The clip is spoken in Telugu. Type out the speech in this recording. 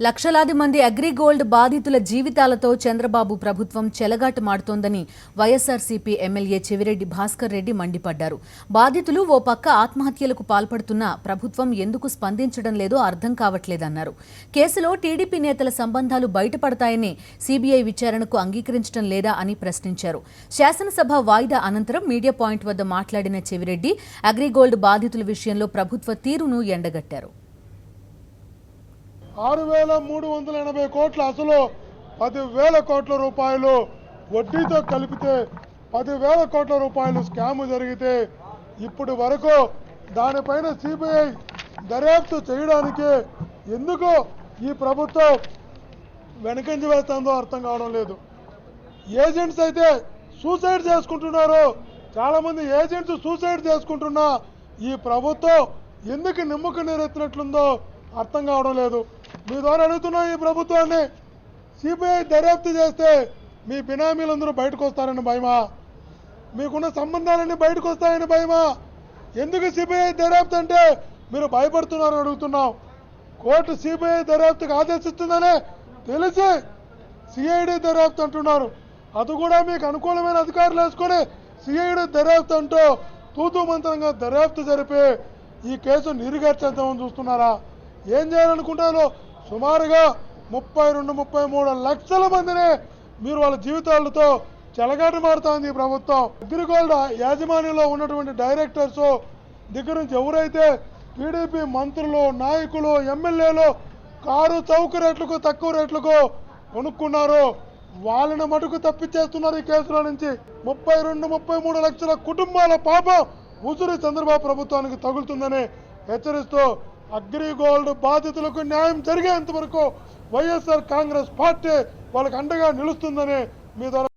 లక్షలాది మంది అగ్రిగోల్డ్ బాధితుల జీవితాలతో చంద్రబాబు ప్రభుత్వం చెలగాటమాడుతోందని వైఎస్ఆర్సీపీ ఎమ్మెల్యే చెవిరెడ్డి భాస్కర్ రెడ్డి మండిపడ్డారు. బాధితులు ఓ పక్క ఆత్మహత్యలకు పాల్పడుతున్నా ప్రభుత్వం ఎందుకు స్పందించడం లేదో అర్థం కావట్లేదన్నారు. కేసులో టీడీపీ నేతల సంబంధాలు బయటపడతాయని సీబీఐ విచారణకు అంగీకరించడం లేదా అని ప్రశ్నించారు. శాసనసభ వాయిదా అనంతరం మీడియా పాయింట్ వద్ద మాట్లాడిన చెవిరెడ్డి అగ్రిగోల్డ్ బాధితుల విషయంలో ప్రభుత్వ తీరును ఎండగట్టారు. 6,380 కోట్ల అసలు 10,000 కోట్ల రూపాయలు వడ్డీతో కలిపితే 10,000 కోట్ల రూపాయలు స్కామ్ జరిగితే ఇప్పుడు వరకు దానిపైన సిబిఐ దర్యాప్తు చేయడానికి ఎందుకు ఈ ప్రభుత్వం వెనకంజ వేస్తుందో అర్థం కావడం లేదు. ఏజెంట్స్ అయితే సూసైడ్ చేసుకుంటున్నారు. చాలా మంది ఏజెంట్స్ సూసైడ్ చేసుకుంటున్నా ఈ ప్రభుత్వం ఎందుకు నిమ్మకు నీరెత్తినట్లుందో అర్థం కావడం లేదు. మీ ద్వారా అడుగుతున్నా, ఈ ప్రభుత్వాన్ని సిబిఐ దర్యాప్తు చేస్తే మీ బినామీలందరూ బయటకు వస్తారని భయమా? మీకున్న సంబంధాలన్నీ బయటకు వస్తాయని భయమా? ఎందుకు సిబిఐ దర్యాప్తు అంటే మీరు భయపడుతున్నారని అడుగుతున్నాం. కోర్టు సిబిఐ దర్యాప్తుకు ఆదేశిస్తుందనే తెలిసి సిఐడి దర్యాప్తు అంటున్నారు. అది కూడా మీకు అనుకూలమైన అధికారులు వేసుకొని సిఐడి దర్యాప్తు అంటూ తూతూ మంత్రంగా దర్యాప్తు జరిపి ఈ కేసు నీరుగార్చేద్దామని చూస్తున్నారా? ఏం చేయాలనుకుంటారో సుమారుగా 32-33 లక్షల మందిని మీరు వాళ్ళ జీవితాలతో చెలగాట మారుతోంది ఈ ప్రభుత్వం. అగ్రిగోల్డ్ యాజమాన్యంలో ఉన్నటువంటి డైరెక్టర్స్ దగ్గర నుంచి ఎవరైతే టీడీపీ మంత్రులు, నాయకులు, ఎమ్మెల్యేలు కారు చౌక రేట్లకు తక్కువ రేట్లకు కొనుక్కున్నారో వాళ్ళని మటుకు తప్పించేస్తున్నారు ఈ కేసులో నుంచి. 32-33 లక్షల కుటుంబాల పాపం ఉసురు చంద్రబాబు ప్రభుత్వానికి తగులుతుందని హెచ్చరిస్తూ అగ్రిగోల్డ్ బాధితులకు న్యాయం జరిగేంత వరకు వైఎస్ఆర్ కాంగ్రెస్ పార్టీ వాళ్ళకి అండగా నిలుస్తుందని మీ ద్వారా